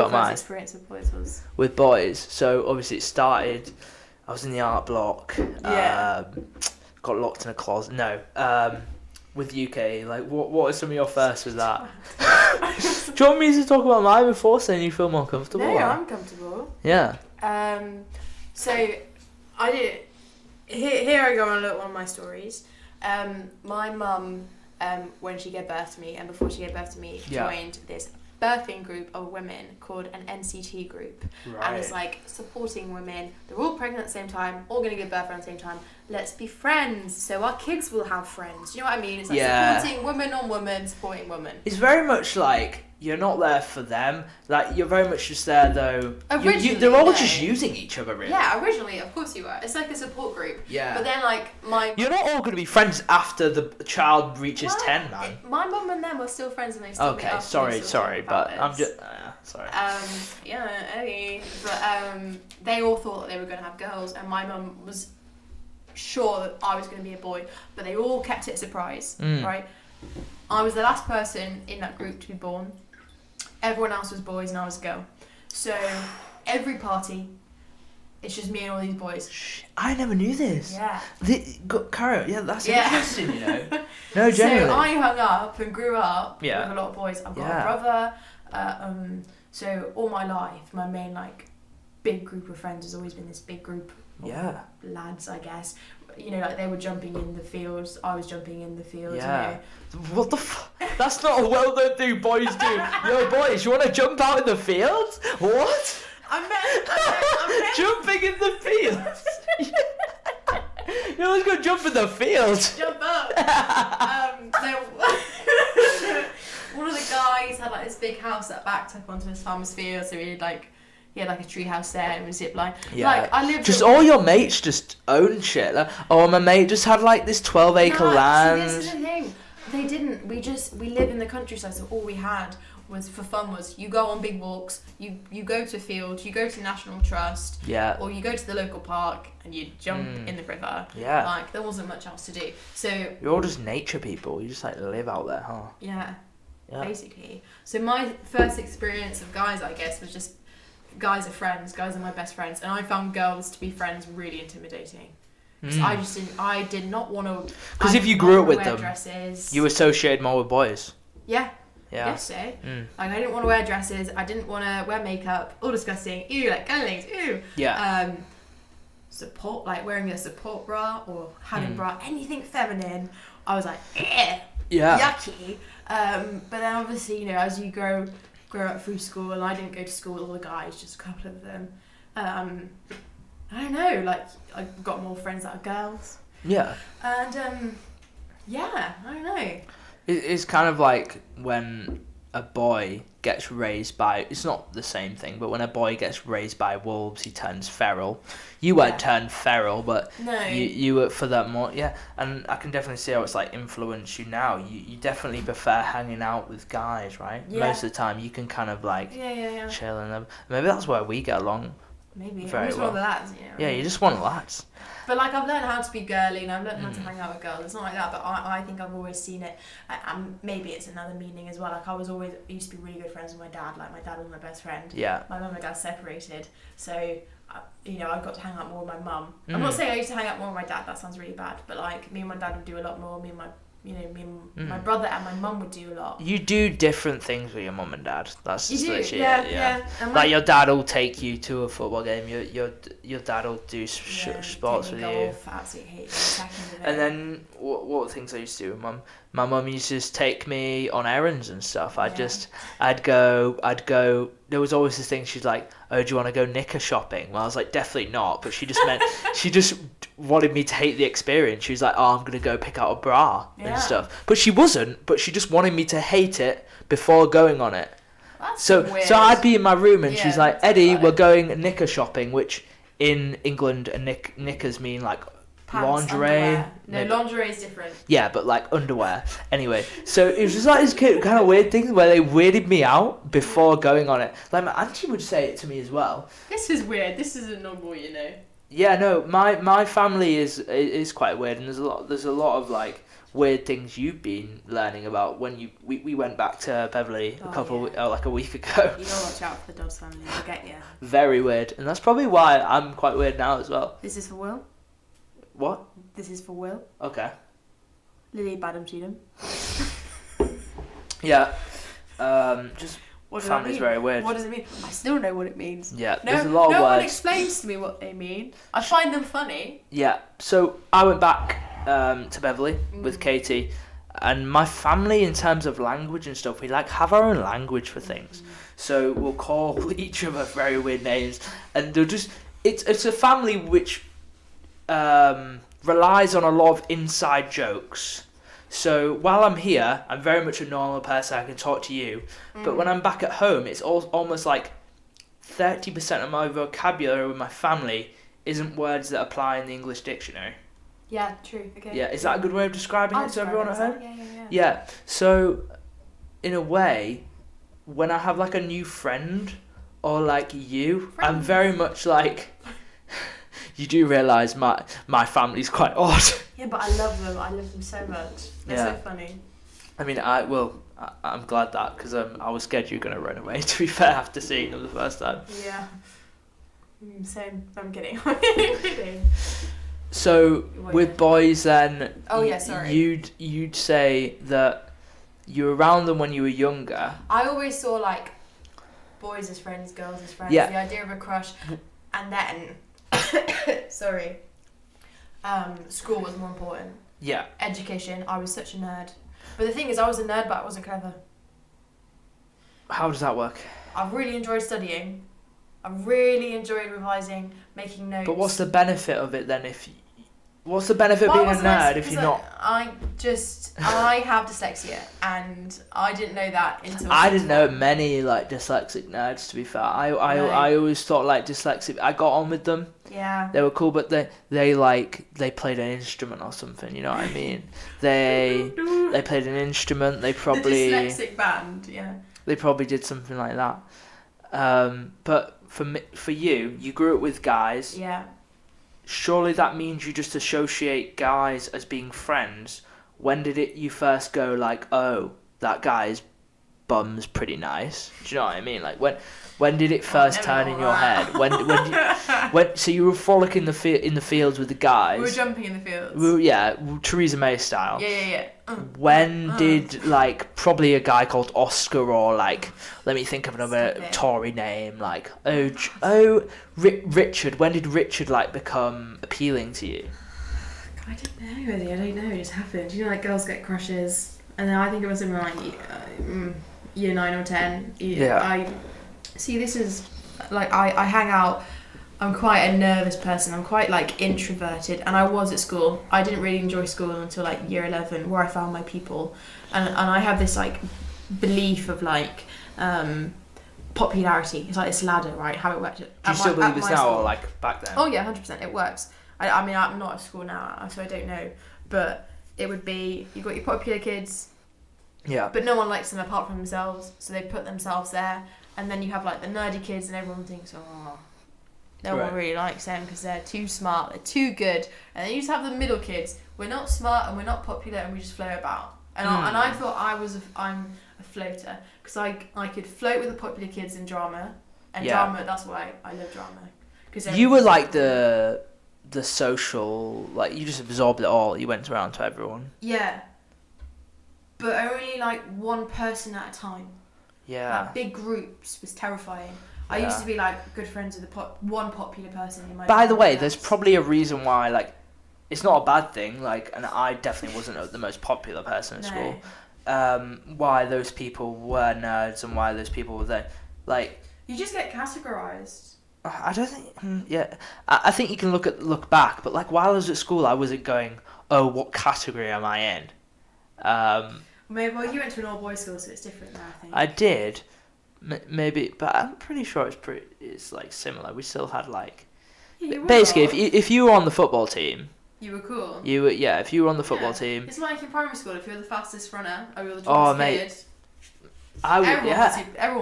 about mine. Your first experience with boys was? With boys, so obviously it started. I was in the art block. Yeah. Got locked in a closet. No. With UK, like what are some of your first with that? Do you want me to talk about mine before saying you feel more comfortable? No, I'm comfortable. Yeah. So I did. Here I go on one of my stories. My mum, when she gave birth to me, and before she gave birth to me, joined this birthing group of women called an NCT group. Right. And it's like supporting women. They're all pregnant at the same time, all going to give birth around the same time. Let's be friends, so our kids will have friends. You know what I mean? It's like supporting women on women, supporting women. It's very much like you're not there for them. Like you're very much just there though. They're all just using each other, really. Yeah, originally, of course you were. It's like a support group. Yeah. But then you're not all going to be friends after the child reaches 10, man. My mum and them were still friends, and they still. Okay, sorry, but I'm just sorry. Okay. But they all thought that they were going to have girls, and my mum was sure that I was going to be a boy, but they all kept it a surprise, right? I was the last person in that group to be born. Everyone else was boys and I was a girl. So every party, it's just me and all these boys. I never knew this. Yeah. Carrot, yeah, that's interesting, you know. No, generally. So I hung up and grew up with Yeah. a lot of boys. I've got a brother. So all my life, my main big group of friends has always been this big group of lads, I guess. You know, like they were jumping in the fields, I was jumping in the fields. Yeah. You know. What the That's not a well-known thing boys do. Yo, boys, you want to jump out in the fields? What? I meant Jumping in the fields? You always go jump in the fields. Jump up. One of the guys had this big house that backed up onto his farmer's field, so he had a tree house there and a zip line. Yeah. I lived just all your mates just own shit. Like, my mate just had this 12-acre land. See, this is the thing. They didn't. We live in the countryside, so all we had was for fun was you go on big walks, you go to a field, you go to National Trust, or you go to the local park and you jump in the river. Yeah. There wasn't much else to do. So you're all just nature people. You just live out there, huh? Yeah. Basically. So my first experience of guys, I guess, was just guys are friends, guys are my best friends, and I found girls to be friends really intimidating. I did not want to. Because if you grew up with them, dresses. you associated more with boys. Yeah. Yeah. I guess so. I didn't want to wear dresses. I didn't want to wear makeup. All disgusting. Ew, cuddlings. Ew. Yeah. Support, wearing a support bra or having bra, anything feminine. I was like, yucky. But then obviously, as you grow up through school, and I didn't go to school with all the guys, just a couple of them. I don't know, I got more friends that are girls. Yeah. And I don't know. It's kind of like when a boy gets raised by, it's not the same thing, but when a boy gets raised by wolves, he turns feral. You weren't turned feral, but no. you were for that more, and I can definitely see how it's influenced you now. You definitely prefer hanging out with guys, right? Yeah. Most of the time you can kind of chill and them. Maybe that's where we get along. Maybe. Very I just want the lads, Yeah, you just want lads. But I've learned how to be girly and I've learned how to hang out with girls. It's not like that, but I think I've always seen it. And maybe it's another meaning as well. I used to be really good friends with my dad. My dad was my best friend. Yeah. My mum and my dad separated, so I got to hang out more with my mum. I'm not saying I used to hang out more with my dad. That sounds really bad. But me and my dad would do a lot more. Me and my brother and my mum would do a lot. You do different things with your mum and dad. That's just literally it. Yeah. Your dad will take you to a football game. Your dad will do sports with golf, you. Absolutely hate it. And then what things I used to do with mum? My mum used to just take me on errands and stuff. I'd go. There was always this thing. She's like, "Oh, do you want to go knicker shopping?" Well, I was like, "Definitely not." But she just wanted me to hate the experience. She was like, "Oh, I'm gonna go pick out a bra and stuff." But she wasn't. But she just wanted me to hate it before going on it. That's so weird. So I'd be in my room and she's like, "Eddie, we're going knicker shopping," which in England knickers mean pants, lingerie. No, lingerie is different. Yeah, but underwear. Anyway, so it was just this kind of weird thing where they weirded me out before going on it. My auntie would say it to me as well. This is weird. This isn't normal, Yeah, no, my family is quite weird, and there's a lot of weird things you've been learning about when we went back to Beverly like a week ago. You gotta watch out for the Dodds family, they'll get you. Very weird, and that's probably why I'm quite weird now as well. This is for Will. What? This is for Will. Okay. Lily Badham Cheatham. Yeah. Just What does family's it mean? very weird. What does it mean? I still know what it means. Yeah, there's a lot of no words. one explains to me what they mean. I find them funny. Yeah, so I went back to Beverly with Katie, and my family, in terms of language and stuff, we like have our own language for things. So we'll call each other very weird names, and they'll just it's a family which relies on a lot of inside jokes. So while I'm here, I'm very much a normal person. I can talk to you, but when I'm back at home, it's almost like 30% of my vocabulary with my family isn't words that apply in the English dictionary. Yeah, true. Okay. Yeah, is that a good way of describing it to everyone at home? Yeah. Yeah, so in a way, when I have like a new friend or like you, I'm very much like, you do realise my family's quite odd. Yeah, but I love them. I love them so much. They're so funny. I mean, I'm glad that, because I was scared you were going to run away, to be fair, after seeing them the first time. Yeah. Same. I'm kidding. I'm kidding. So with boys then, oh yeah, sorry. You'd say that you were around them when you were younger. I always saw like boys as friends, girls as friends. Yeah. The idea of a crush, and then sorry, school was more important. Yeah. Education. I was such a nerd, but the thing is, I was a nerd, but I wasn't clever. How does that work? I really enjoyed studying. I really enjoyed revising, making notes. But what's the benefit of it then? What's the benefit of being a nerd if you're not? I have dyslexia, and I didn't know that until. I didn't know many like dyslexic nerds. To be fair, I always thought like dyslexic. I got on with them. Yeah. They were cool, but they played an instrument or something. You know what I mean? They played an instrument. They probably the dyslexic band. Yeah. They probably did something like that. But for you grew up with guys. Yeah. Surely that means you just associate guys as being friends. When did you first go like, oh, that guy's bum's pretty nice? Do you know what I mean? Like when did it first turn in your head? So you were frolicking in the fields with the guys. We were jumping in the fields. Yeah, Theresa May style. Yeah. When did like probably a guy called Oscar, or like, let me think of another Tory name, like Richard. When did Richard like become appealing to you? I don't know. I don't know. It just happened. You know, like girls get crushes, and then I think it was in like year 9 or 10. Yeah. This is like I hang out. I'm quite a nervous person. I'm quite like introverted, and I was at school. I didn't really enjoy school until like year 11, where I found my people, and I have this like belief of like popularity. It's like this ladder, right? How it works. Do you still believe this now, or like back then? Oh yeah, 100%. It works. I mean, I'm not at school now, so I don't know, but it would be you've got your popular kids. Yeah. But no one likes them apart from themselves, so they put themselves there, and then you have like the nerdy kids, and everyone thinks, oh. No one really likes them because they're too smart, they're too good. And then you just have the middle kids. We're not smart and we're not popular and we just float about. And I thought I'm a floater because I could float with the popular kids in drama. And drama, that's why I love drama. Cause you were like the social, like you just absorbed it all. You went around to everyone. Yeah. But only like one person at a time. Yeah. Like big groups was terrifying. I used to be like good friends with one popular person in my. By the way, there's probably a reason why, like, it's not a bad thing. Like, and I definitely wasn't the most popular person at school. Why those people were nerds and why those people were there, like. You just get categorized. I don't think. Yeah, I think you can look back, but like while I was at school, I wasn't going, oh, what category am I in? Maybe you went to an all boys school, so it's different now. I think. I did. Maybe, but I'm pretty sure it's like similar. We still had like basically if you were on the football team, you were cool. If you were on the football team, it's like in primary school. If you're the fastest runner or you're the tallest kid, I would. Everyone